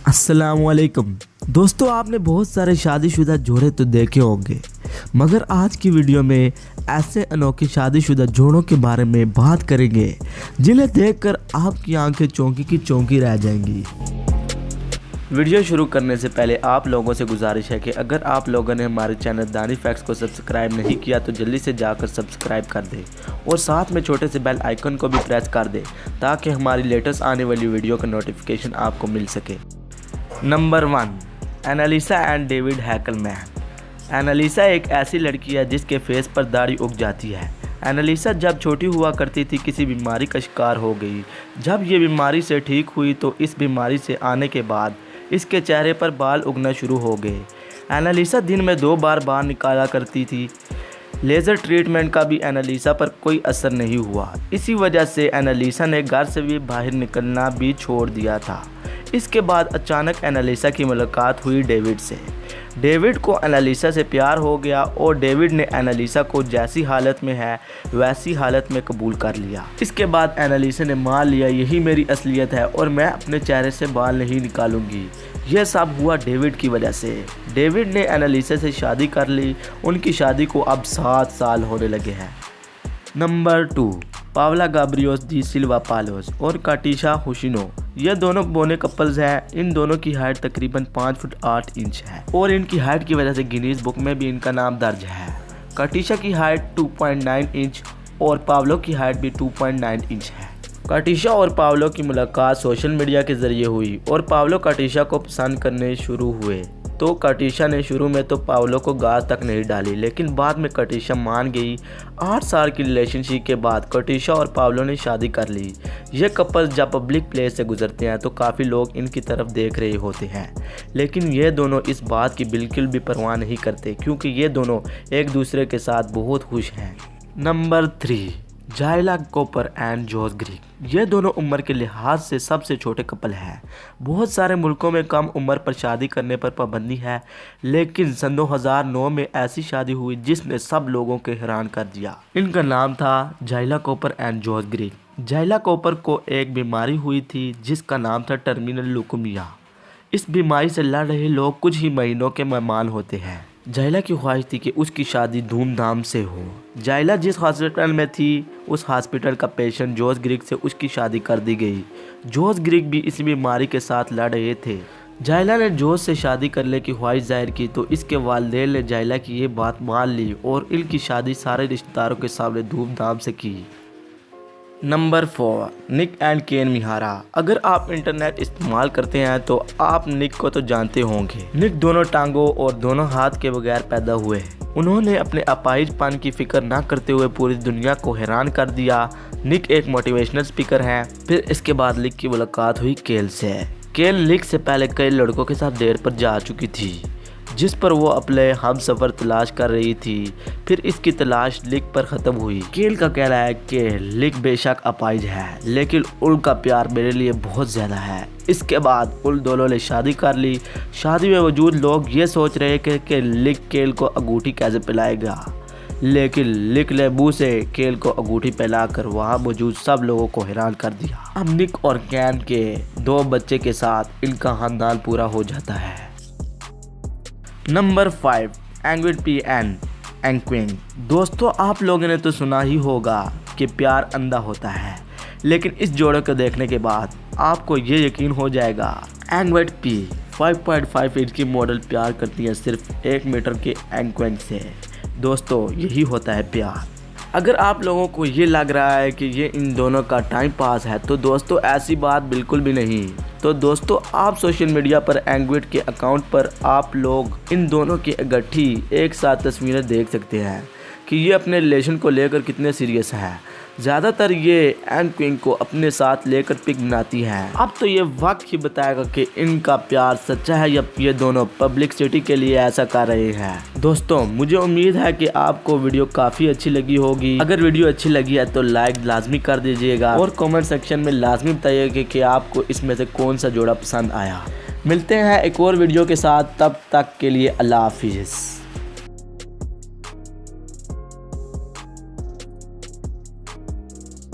अस्सलामुअलैकुम दोस्तों, आपने बहुत सारे शादीशुदा जोड़े तो देखे होंगे, मगर आज की वीडियो में ऐसे अनोखे शादीशुदा जोड़ों के बारे में बात करेंगे जिन्हें देखकर आपकी आंखें चौंकी की चौंकी रह जाएंगी। वीडियो शुरू करने से पहले आप लोगों से गुजारिश है कि अगर आप लोगों ने हमारे चैनल दानी फैक्ट्स को सब्सक्राइब नहीं किया तो जल्दी से जाकर सब्सक्राइब कर दें और साथ में छोटे से बेल आइकन को भी प्रेस कर दें ताकि हमारी लेटेस्ट आने वाली वीडियो का नोटिफिकेशन आपको मिल सके। Number 1, Annalisa and David Hackelman. Annalisa एक ऐसी लड़की है जिसके फेस पर दाढ़ी उग जाती है। एनालिसा जब छोटी हुआ करती थी किसी बीमारी का शिकार हो गई। जब ये बीमारी से ठीक हुई तो इस बीमारी से आने के बाद इसके चेहरे पर बाल उगना शुरू हो गए। एनालिसा दिन में 2 बार बाल निकाला करती थी। लेज़र ट्रीटमेंट का भी एनालिसा पर कोई असर नहीं हुआ। इसी वजह से एनालिसा ने घर से भी बाहर निकलना भी छोड़ दिया था। इसके बाद अचानक एनालिसा की मुलाकात हुई डेविड से। डेविड को एनालिसा से प्यार हो गया और डेविड ने एनालिसा को जैसी हालत में है वैसी हालत में कबूल कर लिया। इसके बाद एनालिसा ने मान लिया यही मेरी असलियत है और मैं अपने चेहरे से बाल नहीं निकालूंगी। यह सब हुआ डेविड की वजह से। डेविड ने एनालिसा से शादी कर ली। उनकी शादी को अब 7 साल होने लगे हैं। नंबर 2, पावला गाब्रियोस डी सिल्वा पालोस और काटिशा हुशिनो। ये दोनों बोने कपल्स हैं। इन दोनों की हाइट तकरीबन 5 फुट 8 इंच है और इनकी हाइट की वजह से गिनीज बुक में भी इनका नाम दर्ज है। काटिशा की हाइट 2.9 इंच और पावलो की हाइट भी 2.9 इंच है। काटिशा और पावलो की मुलाकात सोशल मीडिया के ज़रिए हुई और पावलो काटिशा को पसंद करने शुरू हुए। तो काटिशा ने शुरू में तो पावलो को गाज तक नहीं डाली, लेकिन बाद में काटिशा मान गई। 8 साल की रिलेशनशिप के बाद काटिशा और पावलो ने शादी कर ली। ये कपल जब पब्लिक प्लेस से गुजरते हैं तो काफ़ी लोग इनकी तरफ देख रहे होते हैं, लेकिन ये दोनों इस बात की बिल्कुल भी परवाह नहीं करते क्योंकि ये दोनों एक दूसरे के साथ बहुत खुश हैं। नंबर 3, जाइला कॉपर एंड जॉस ग्रीक। ये दोनों उम्र के लिहाज से सबसे छोटे कपल हैं। बहुत सारे मुल्कों में कम उम्र पर शादी करने पर पाबंदी है, लेकिन सन 2009 में ऐसी शादी हुई जिसने सब लोगों को हैरान कर दिया। इनका नाम था जाइला कॉपर एंड जॉस ग्रीक। जाइला कॉपर को एक बीमारी हुई थी जिसका नाम था टर्मिनल ल्यूकेमिया। इस बीमारी से लड़ रहे लोग कुछ ही महीनों के मेहमान होते हैं। जाइला की ख्वाहिश थी कि उसकी शादी धूमधाम से हो। जाइला जिस हॉस्पिटल में थी उस हॉस्पिटल का पेशेंट जॉस ग्रीक से उसकी शादी कर दी गई। जॉस ग्रीक भी इस बीमारी के साथ लड़ रहे थे। जाइला ने जॉस से शादी करने की ख्वाहिश जाहिर की तो इसके वालिदैन ने जाइला की ये बात मान ली और इनकी शादी सारे रिश्तेदारों के सामने धूमधाम से की। नंबर 4, निक एंड केन मिहारा। अगर आप इंटरनेट इस्तेमाल करते हैं तो आप निक को तो जानते होंगे। निक दोनों टांगों और दोनों हाथ के बगैर पैदा हुए। उन्होंने अपने अपाहिजपन की फिक्र न करते हुए पूरी दुनिया को हैरान कर दिया। निक एक मोटिवेशनल स्पीकर हैं। फिर इसके बाद निक की मुलाकात हुई केल से। केल निक से पहले कई लड़कों के साथ डेट पर जा चुकी थी जिस पर वो अपने हम सफ़र तलाश कर रही थी। फिर इसकी तलाश लिक पर ख़त्म हुई। केल का कहना है कि लिक बेशक अपाहिज है लेकिन उनका प्यार मेरे लिए बहुत ज़्यादा है। इसके बाद उन दोनों ने शादी कर ली। शादी में मौजूद लोग ये सोच रहे थे कि लिक केल को अंगूठी कैसे पिलाएगा, लेकिन लिक ने मुँह से केल को अंगूठी पिलाकर वहाँ मौजूद सब लोगों को हैरान कर दिया। अब निक और कैन के 2 बच्चे के साथ इनका खानदान पूरा हो जाता है। नंबर 5, एंग्विड पी एंड एंक्विंग। दोस्तों, आप लोगों ने तो सुना ही होगा कि प्यार अंधा होता है, लेकिन इस जोड़े को देखने के बाद आपको ये यकीन हो जाएगा। एंग्विड पी 5.5 इंच की मॉडल प्यार करती है सिर्फ 1 मीटर के एंक्विंग से। दोस्तों, यही होता है प्यार। अगर आप लोगों को ये लग रहा है कि ये इन दोनों का टाइम पास है तो दोस्तों ऐसी बात बिल्कुल भी नहीं। तो दोस्तों, आप सोशल मीडिया पर एंग्विड के अकाउंट पर आप लोग इन दोनों की इकट्ठी एक साथ तस्वीरें देख सकते हैं कि ये अपने रिलेशन को लेकर कितने सीरियस हैं। ज़्यादातर ये एंक्विंग को अपने साथ लेकर पिक बनाती हैं। अब तो ये वक्त ही बताएगा कि इनका प्यार सच्चा है या ये दोनों पब्लिसिटी के लिए ऐसा कर रहे हैं। दोस्तों, मुझे उम्मीद है कि आपको वीडियो काफ़ी अच्छी लगी होगी। अगर वीडियो अच्छी लगी है तो लाइक लाजमी कर दीजिएगा और कमेंट सेक्शन में लाजमी बताइएगा कि आपको इसमें से कौन सा जोड़ा पसंद आया। मिलते हैं एक और वीडियो के साथ, तब तक के लिए अल्लाह हाफिज़।